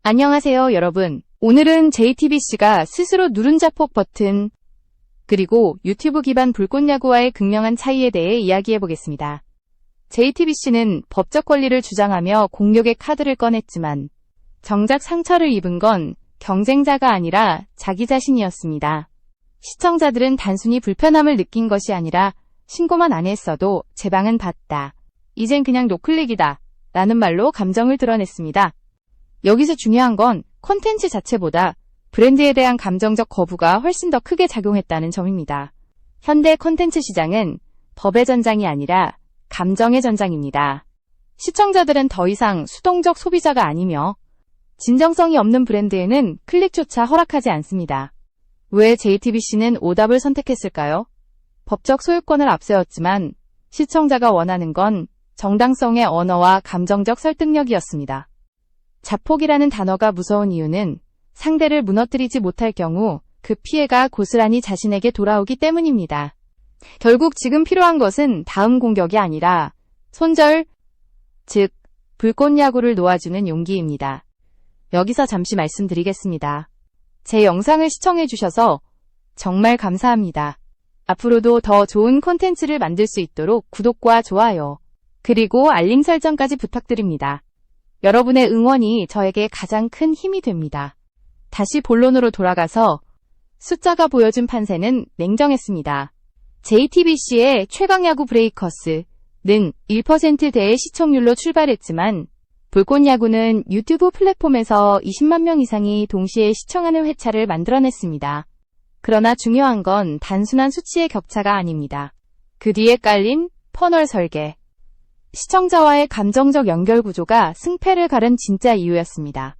안녕하세요, 여러분. 오늘은 JTBC가 스스로 누른 자폭 버튼, 그리고 유튜브 기반 불꽃야구와의 극명한 차이에 대해 이야기해보겠습니다. JTBC는 법적 권리를 주장하며 공격의 카드를 꺼냈지만 정작 상처를 입은 건 경쟁자가 아니라 자기 자신이었습니다. 시청자들은 단순히 불편함을 느낀 것이 아니라 신고만 안 했어도 제방은 봤다. 이젠 그냥 노클릭이다. 라는 말로 감정을 드러냈습니다. 여기서 중요한 건 콘텐츠 자체보다 브랜드에 대한 감정적 거부가 훨씬 더 크게 작용했다는 점입니다. 현대 콘텐츠 시장은 법의 전장이 아니라 감정의 전장입니다. 시청자들은 더 이상 수동적 소비자가 아니며 진정성이 없는 브랜드에는 클릭조차 허락하지 않습니다. 왜 JTBC는 오답을 선택했을까요? 법적 소유권을 앞세웠지만 시청자가 원하는 건 정당성의 언어와 감정적 설득력이었습니다. 자폭이라는 단어가 무서운 이유는 상대를 무너뜨리지 못할 경우 그 피해가 고스란히 자신에게 돌아오기 때문입니다. 결국 지금 필요한 것은 다음 공격이 아니라 손절, 즉 불꽃야구를 놓아주는 용기입니다. 여기서 잠시 말씀드리겠습니다. 제 영상을 시청해주셔서 정말 감사합니다. 앞으로도 더 좋은 콘텐츠를 만들 수 있도록 구독과 좋아요, 그리고 알림 설정까지 부탁드립니다. 여러분의 응원이 저에게 가장 큰 힘이 됩니다. 다시 본론으로 돌아가서 숫자가 보여준 판세는 냉정했습니다. JTBC의 최강야구 브레이커스는 1%대의 시청률로 출발했지만 불꽃야구는 유튜브 플랫폼에서 20만 명 이상이 동시에 시청하는 회차를 만들어냈습니다. 그러나 중요한 건 단순한 수치의 격차가 아닙니다. 그 뒤에 깔린 퍼널 설계, 시청자와의 감정적 연결 구조가 승패를 가른 진짜 이유였습니다.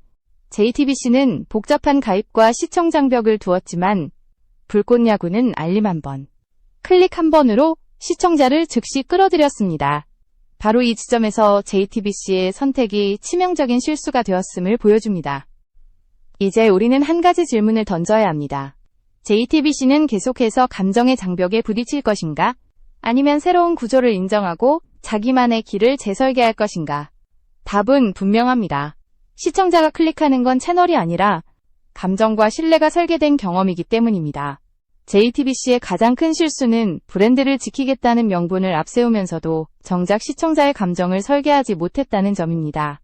JTBC는 복잡한 가입과 시청 장벽을 두었지만 불꽃야구는 알림 한 번, 클릭 한 번으로 시청자를 즉시 끌어들였습니다. 바로 이 지점에서 JTBC의 선택이 치명적인 실수가 되었음을 보여줍니다. 이제 우리는 한 가지 질문을 던져야 합니다. JTBC는 계속해서 감정의 장벽에 부딪힐 것인가? 아니면 새로운 구조를 인정하고 자기만의 길을 재설계할 것인가? 답은 분명합니다. 시청자가 클릭하는 건 채널이 아니라 감정과 신뢰가 설계된 경험이기 때문입니다. JTBC의 가장 큰 실수는 브랜드를 지키겠다는 명분을 앞세우면서도 정작 시청자의 감정을 설계하지 못했다는 점입니다.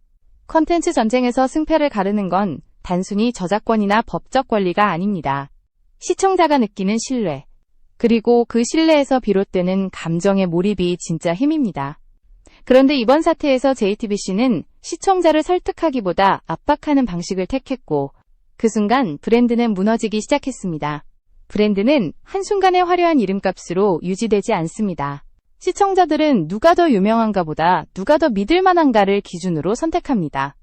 콘텐츠 전쟁에서 승패를 가르는 건 단순히 저작권이나 법적 권리가 아닙니다. 시청자가 느끼는 신뢰, 그리고 그 신뢰에서 비롯되는 감정의 몰입이 진짜 힘입니다. 그런데 이번 사태에서 JTBC는 시청자를 설득하기보다 압박하는 방식을 택했고, 그 순간 브랜드는 무너지기 시작했습니다. 브랜드는 한순간의 화려한 이름값으로 유지되지 않습니다. 시청자들은 누가 더 유명한가 보다 누가 더 믿을 만한가를 기준으로 선택합니다.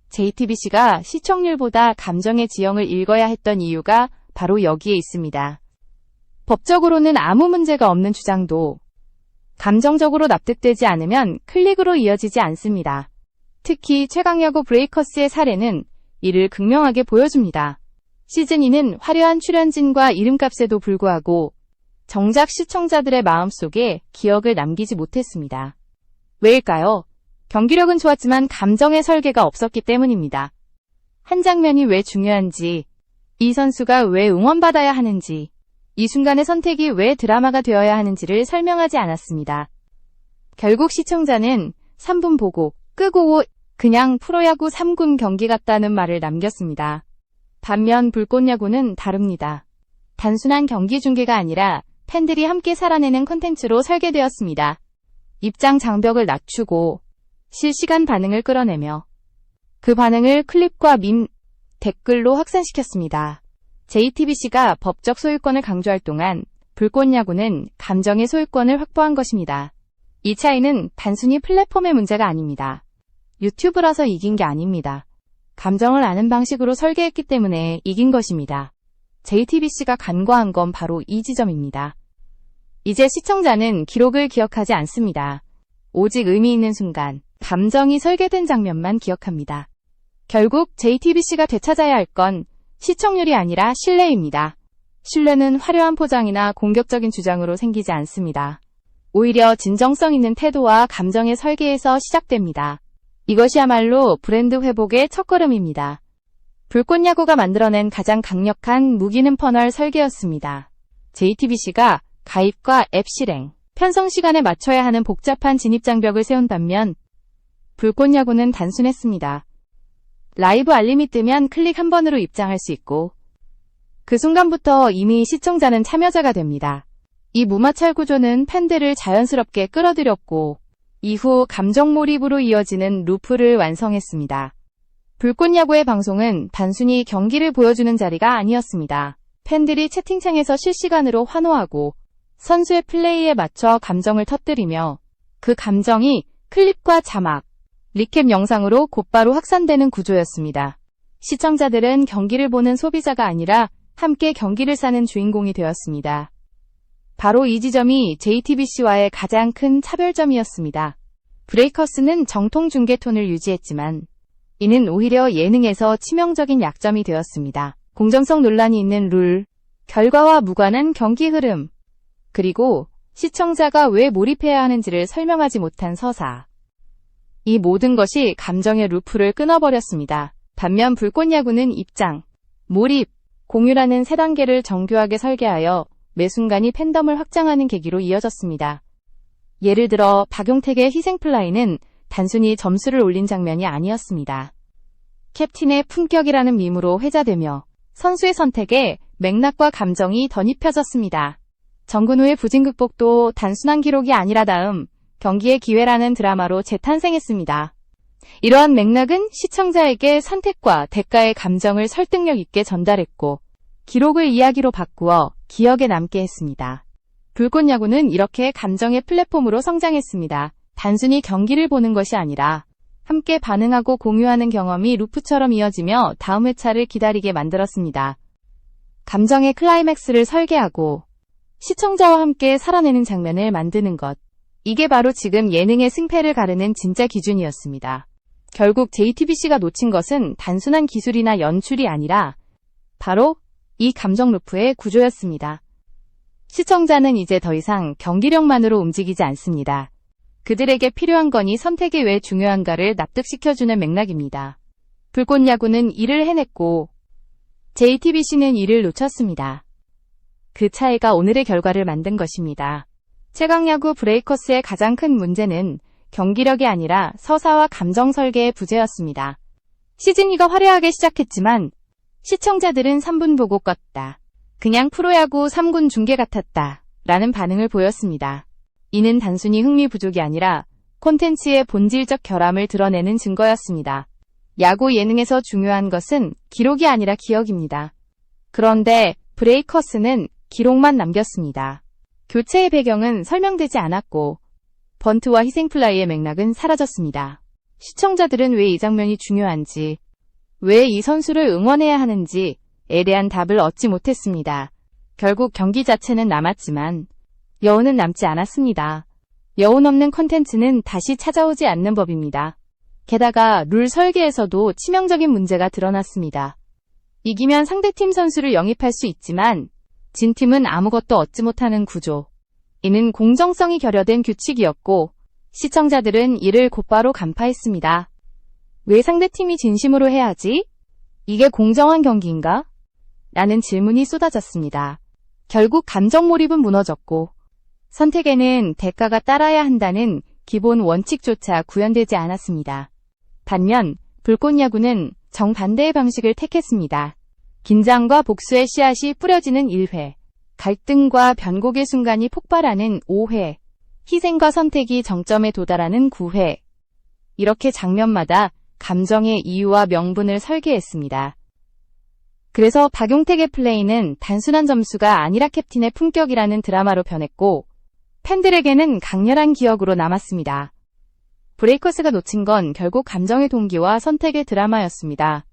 JTBC가 시청률보다 감정의 지형을 읽어야 했던 이유가 바로 여기에 있습니다. 법적으로는 아무 문제가 없는 주장도 감정적으로 납득되지 않으면 클릭으로 이어지지 않습니다. 특히 최강야구 브레이커스의 사례는 이를 극명하게 보여줍니다. 시즌2는 화려한 출연진과 이름값에도 불구하고 정작 시청자들의 마음속에 기억을 남기지 못했습니다. 왜일까요? 경기력은 좋았지만 감정의 설계가 없었기 때문입니다. 한 장면이 왜 중요한지, 이 선수가 왜 응원받아야 하는지, 이 순간의 선택이 왜 드라마가 되어야 하는지를 설명하지 않았습니다. 결국 시청자는 3분 보고 끄고 그냥 프로야구 3군 경기 같다는 말을 남겼습니다. 반면 불꽃야구는 다릅니다. 단순한 경기 중계가 아니라 팬들이 함께 살아내는 콘텐츠로 설계되었습니다. 입장 장벽을 낮추고 실시간 반응을 끌어내며 그 반응을 클립과 밈, 댓글로 확산시켰습니다. JTBC가 법적 소유권을 강조할 동안 불꽃야구는 감정의 소유권을 확보한 것입니다. 이 차이는 단순히 플랫폼의 문제가 아닙니다. 유튜브라서 이긴 게 아닙니다. 감정을 아는 방식으로 설계했기 때문에 이긴 것입니다. JTBC가 간과한 건 바로 이 지점입니다. 이제 시청자는 기록을 기억하지 않습니다. 오직 의미 있는 순간, 감정이 설계된 장면만 기억합니다. 결국 JTBC가 되찾아야 할 건 시청률이 아니라 신뢰입니다. 신뢰는 화려한 포장이나 공격적인 주장으로 생기지 않습니다. 오히려 진정성 있는 태도와 감정의 설계에서 시작됩니다. 이것이야말로 브랜드 회복의 첫걸음입니다. 불꽃야구가 만들어낸 가장 강력한 무기는 퍼널 설계였습니다. JTBC가 가입과 앱 실행, 편성 시간에 맞춰야 하는 복잡한 진입장벽을 세운 반면 불꽃야구는 단순했습니다. 라이브 알림이 뜨면 클릭 한 번으로 입장할 수 있고 그 순간부터 이미 시청자는 참여자가 됩니다. 이 무마찰 구조는 팬들을 자연스럽게 끌어들였고 이후 감정 몰입으로 이어지는 루프를 완성했습니다. 불꽃야구의 방송은 단순히 경기를 보여주는 자리가 아니었습니다. 팬들이 채팅창에서 실시간으로 환호하고 선수의 플레이에 맞춰 감정을 터뜨리며 그 감정이 클립과 자막, 리캡 영상으로 곧바로 확산되는 구조였습니다. 시청자들은 경기를 보는 소비자가 아니라 함께 경기를 사는 주인공이 되었습니다. 바로 이 지점이 JTBC와의 가장 큰 차별점이었습니다. 브레이커스는 정통 중계 톤을 유지했지만 이는 오히려 예능에서 치명적인 약점이 되었습니다. 공정성 논란이 있는 룰, 결과와 무관한 경기 흐름, 그리고 시청자가 왜 몰입해야 하는지를 설명하지 못한 서사. 이 모든 것이 감정의 루프를 끊어버렸습니다. 반면 불꽃야구는 입장, 몰입, 공유라는 세 단계를 정교하게 설계하여 매 순간이 팬덤을 확장하는 계기로 이어졌습니다. 예를 들어 박용택의 희생플라이는 단순히 점수를 올린 장면이 아니었습니다. 캡틴의 품격이라는 밈으로 회자되며 선수의 선택에 맥락과 감정이 덧입혀졌습니다. 정근우의 부진극복도 단순한 기록이 아니라 다음 경기의 기회라는 드라마로 재탄생했습니다. 이러한 맥락은 시청자에게 선택과 대가의 감정을 설득력 있게 전달했고 기록을 이야기로 바꾸어 기억에 남게 했습니다. 불꽃야구는 이렇게 감정의 플랫폼으로 성장했습니다. 단순히 경기를 보는 것이 아니라 함께 반응하고 공유하는 경험이 루프처럼 이어지며 다음 회차를 기다리게 만들었습니다. 감정의 클라이맥스를 설계하고 시청자와 함께 살아내는 장면을 만드는 것. 이게 바로 지금 예능의 승패를 가르는 진짜 기준이었습니다. 결국 JTBC가 놓친 것은 단순한 기술이나 연출이 아니라 바로 이 감정 루프의 구조였습니다. 시청자는 이제 더 이상 경기력만으로 움직이지 않습니다. 그들에게 필요한 건이 선택이 왜 중요한가를 납득시켜주는 맥락입니다. 불꽃야구는 이를 해냈고 JTBC는 이를 놓쳤습니다. 그 차이가 오늘의 결과를 만든 것입니다. 최강야구 브레이커스의 가장 큰 문제는 경기력이 아니라 서사와 감정 설계의 부재였습니다. 시즌 2가 화려하게 시작했지만 시청자들은 3분 보고 껐다. 그냥 프로야구 3군 중계 같았다. 라는 반응을 보였습니다. 이는 단순히 흥미 부족이 아니라 콘텐츠의 본질적 결함을 드러내는 증거였습니다. 야구 예능에서 중요한 것은 기록이 아니라 기억입니다. 그런데 브레이커스는 기록만 남겼습니다. 교체의 배경은 설명되지 않았고 번트와 희생플라이의 맥락은 사라졌습니다. 시청자들은 왜 이 장면이 중요한지, 왜 이 선수를 응원해야 하는지에 대한 답을 얻지 못했습니다. 결국 경기 자체는 남았지만 여운은 남지 않았습니다. 여운 없는 콘텐츠는 다시 찾아오지 않는 법입니다. 게다가 룰 설계에서도 치명적인 문제가 드러났습니다. 이기면 상대팀 선수를 영입할 수 있지만 진 팀은 아무것도 얻지 못하는 구조. 이는 공정성이 결여된 규칙이었고 시청자들은 이를 곧바로 간파했습니다. 왜 상대팀이 진심으로 해야지? 이게 공정한 경기인가? 라는 질문이 쏟아졌습니다. 결국 감정 몰입은 무너졌고 선택에는 대가가 따라야 한다는 기본 원칙조차 구현되지 않았습니다. 반면 불꽃야구는 정반대의 방식을 택했습니다. 긴장과 복수의 씨앗이 뿌려지는 1회, 갈등과 변곡의 순간이 폭발하는 5회, 희생과 선택이 정점에 도달하는 9회. 이렇게 장면마다 감정의 이유와 명분을 설계했습니다. 그래서 박용택의 플레이는 단순한 점수가 아니라 캡틴의 품격이라는 드라마로 변했고 팬들에게는 강렬한 기억으로 남았습니다. 브레이커스가 놓친 건 결국 감정의 동기와 선택의 드라마였습니다.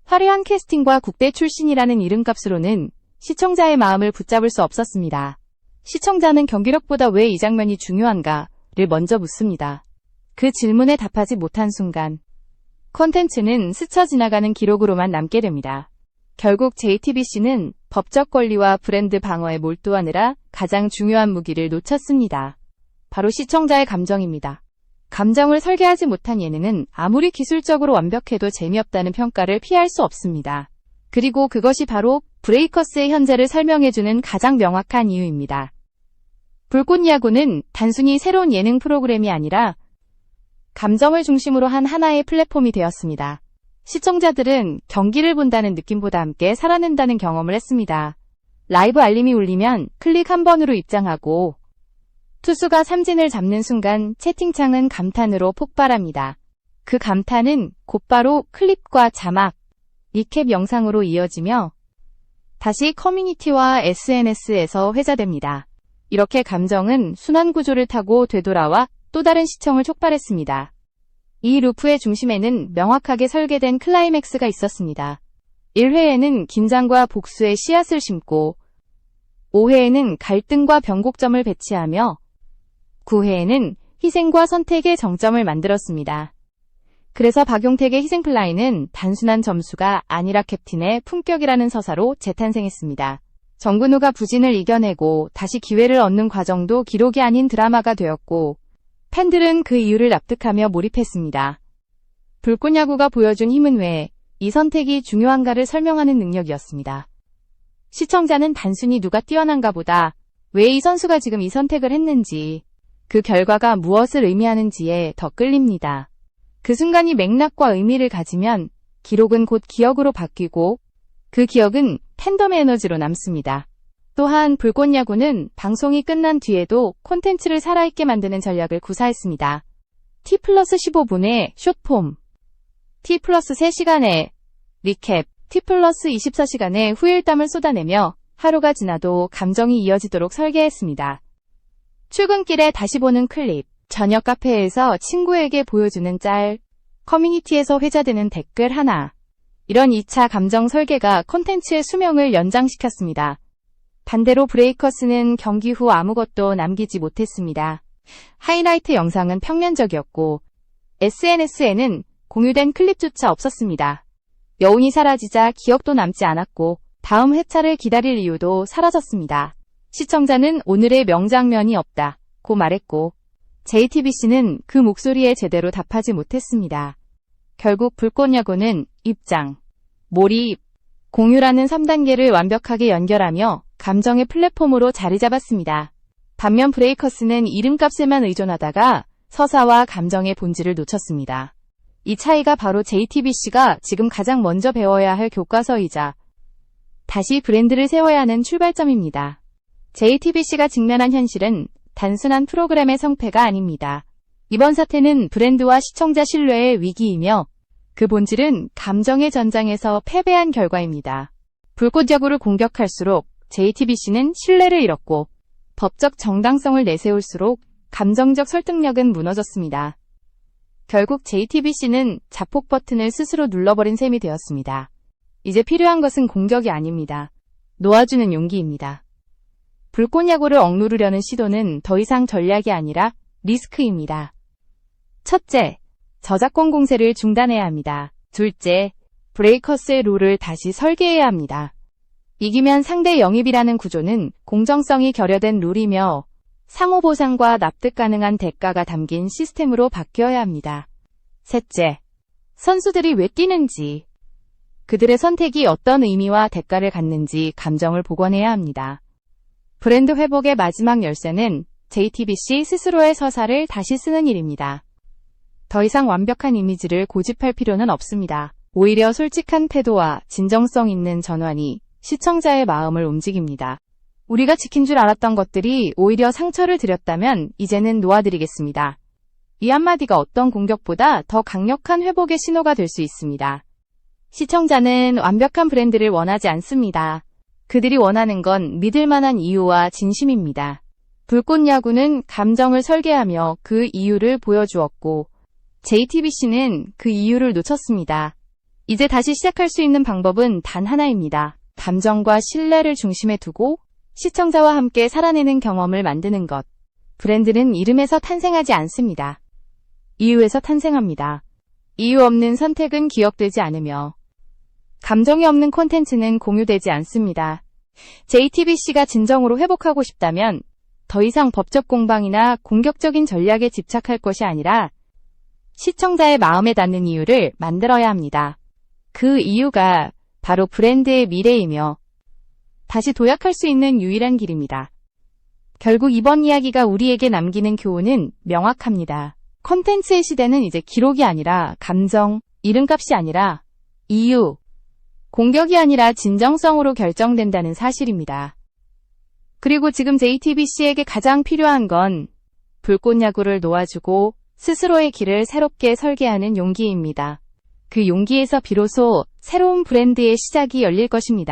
화려한 캐스팅과 국대 출신이라는 이름값으로는 시청자의 마음을 붙잡을 수 없었습니다. 시청자는 경기력보다 왜 이 장면이 중요한가를 먼저 묻습니다. 그 질문에 답하지 못한 순간 콘텐츠는 스쳐 지나가는 기록으로만 남게 됩니다. 결국 JTBC는 법적 권리와 브랜드 방어에 몰두하느라 가장 중요한 무기를 놓쳤습니다. 바로 시청자의 감정입니다. 감정을 설계하지 못한 예능은 아무리 기술적으로 완벽해도 재미없다는 평가를 피할 수 없습니다. 그리고 그것이 바로 브레이커스의 현재를 설명해주는 가장 명확한 이유입니다. 불꽃야구는 단순히 새로운 예능 프로그램이 아니라 감정을 중심으로 한 하나의 플랫폼이 되었습니다. 시청자들은 경기를 본다는 느낌보다 함께 살아낸다는 경험을 했습니다. 라이브 알림이 울리면 클릭 한 번으로 입장하고 투수가 삼진을 잡는 순간 채팅창은 감탄으로 폭발합니다. 그 감탄은 곧바로 클립과 자막, 리캡 영상으로 이어지며 다시 커뮤니티와 SNS에서 회자됩니다. 이렇게 감정은 순환 구조를 타고 되돌아와 또 다른 시청을 촉발했습니다. 이 루프의 중심에는 명확하게 설계된 클라이맥스가 있었습니다. 1회에는 긴장과 복수의 씨앗을 심고 5회에는 갈등과 변곡점을 배치하며 9회에는 희생과 선택의 정점을 만들었습니다. 그래서 박용택의 희생플라이는 단순한 점수가 아니라 캡틴의 품격이라는 서사로 재탄생했습니다. 정근우가 부진을 이겨내고 다시 기회를 얻는 과정도 기록이 아닌 드라마가 되었고 팬들은 그 이유를 납득하며 몰입했습니다. 불꽃야구가 보여준 힘은 왜 이 선택이 중요한가를 설명하는 능력이었습니다. 시청자는 단순히 누가 뛰어난가 보다 왜 이 선수가 지금 이 선택을 했는지 그 결과가 무엇을 의미하는지에 더 끌립니다. 그 순간이 맥락과 의미를 가지면 기록은 곧 기억으로 바뀌고 그 기억은 팬덤의 에너지로 남습니다. 또한 불꽃야구는 방송이 끝난 뒤에도 콘텐츠를 살아있게 만드는 전략을 구사했습니다. T+15분의 숏폼, T+3시간의 리캡, T+24시간의 후일담을 쏟아내며 하루가 지나도 감정이 이어지도록 설계했습니다. 출근길에 다시 보는 클립, 저녁 카페에서 친구에게 보여주는 짤, 커뮤니티에서 회자되는 댓글 하나. 이런 2차 감정 설계가 콘텐츠의 수명을 연장시켰습니다. 반대로 브레이커스는 경기 후 아무것도 남기지 못했습니다. 하이라이트 영상은 평면적이었고 SNS에는 공유된 클립조차 없었습니다. 여운이 사라지자 기억도 남지 않았고 다음 회차를 기다릴 이유도 사라졌습니다. 시청자는 오늘의 명장면이 없다고 말했고 JTBC는 그 목소리에 제대로 답하지 못했습니다. 결국 불꽃야구는 입장, 몰입, 공유라는 3단계를 완벽하게 연결하며 감정의 플랫폼으로 자리 잡았습니다. 반면 브레이커스는 이름값에만 의존하다가 서사와 감정의 본질을 놓쳤습니다. 이 차이가 바로 JTBC가 지금 가장 먼저 배워야 할 교과서이자 다시 브랜드를 세워야 하는 출발점입니다. JTBC가 직면한 현실은 단순한 프로그램의 성패가 아닙니다. 이번 사태는 브랜드와 시청자 신뢰의 위기이며 그 본질은 감정의 전장에서 패배한 결과입니다. 불꽃야구를 공격할수록 JTBC는 신뢰를 잃었고 법적 정당성을 내세울수록 감정적 설득력은 무너졌습니다. 결국 JTBC는 자폭 버튼을 스스로 눌러버린 셈이 되었습니다. 이제 필요한 것은 공격이 아닙니다. 놓아주는 용기입니다. 불꽃야구를 억누르려는 시도는 더 이상 전략이 아니라 리스크입니다. 첫째, 저작권 공세를 중단해야 합니다. 둘째, 브레이커스의 룰을 다시 설계해야 합니다. 이기면 상대 영입이라는 구조는 공정성이 결여된 룰이며 상호 보상과 납득 가능한 대가가 담긴 시스템으로 바뀌어야 합니다. 셋째, 선수들이 왜 뛰는지, 그들의 선택이 어떤 의미와 대가를 갖는지 감정을 복원해야 합니다. 브랜드 회복의 마지막 열쇠는 JTBC 스스로의 서사를 다시 쓰는 일입니다. 더 이상 완벽한 이미지를 고집할 필요는 없습니다. 오히려 솔직한 태도와 진정성 있는 전환이 시청자의 마음을 움직입니다. 우리가 지킨 줄 알았던 것들이 오히려 상처를 드렸다면 이제는 놓아드리겠습니다. 이 한마디가 어떤 공격보다 더 강력한 회복의 신호가 될 수 있습니다. 시청자는 완벽한 브랜드를 원하지 않습니다. 그들이 원하는 건 믿을 만한 이유와 진심입니다. 불꽃야구는 감정을 설계하며 그 이유를 보여주었고 JTBC는 그 이유를 놓쳤습니다. 이제 다시 시작할 수 있는 방법은 단 하나입니다. 감정과 신뢰를 중심에 두고 시청자와 함께 살아내는 경험을 만드는 것. 브랜드는 이름에서 탄생하지 않습니다. 이유에서 탄생합니다. 이유 없는 선택은 기억되지 않으며 감정이 없는 콘텐츠는 공유되지 않습니다. JTBC가 진정으로 회복하고 싶다면 더 이상 법적 공방이나 공격적인 전략에 집착할 것이 아니라 시청자의 마음에 닿는 이유를 만들어야 합니다. 그 이유가 바로 브랜드의 미래이며 다시 도약할 수 있는 유일한 길입니다. 결국 이번 이야기가 우리에게 남기는 교훈은 명확합니다. 콘텐츠의 시대는 이제 기록이 아니라 감정, 이름값이 아니라 이유, 공격이 아니라 진정성으로 결정된다는 사실입니다. 그리고 지금 JTBC에게 가장 필요한 건 불꽃야구를 놓아주고 스스로의 길을 새롭게 설계하는 용기입니다. 그 용기에서 비로소 새로운 브랜드의 시작이 열릴 것입니다.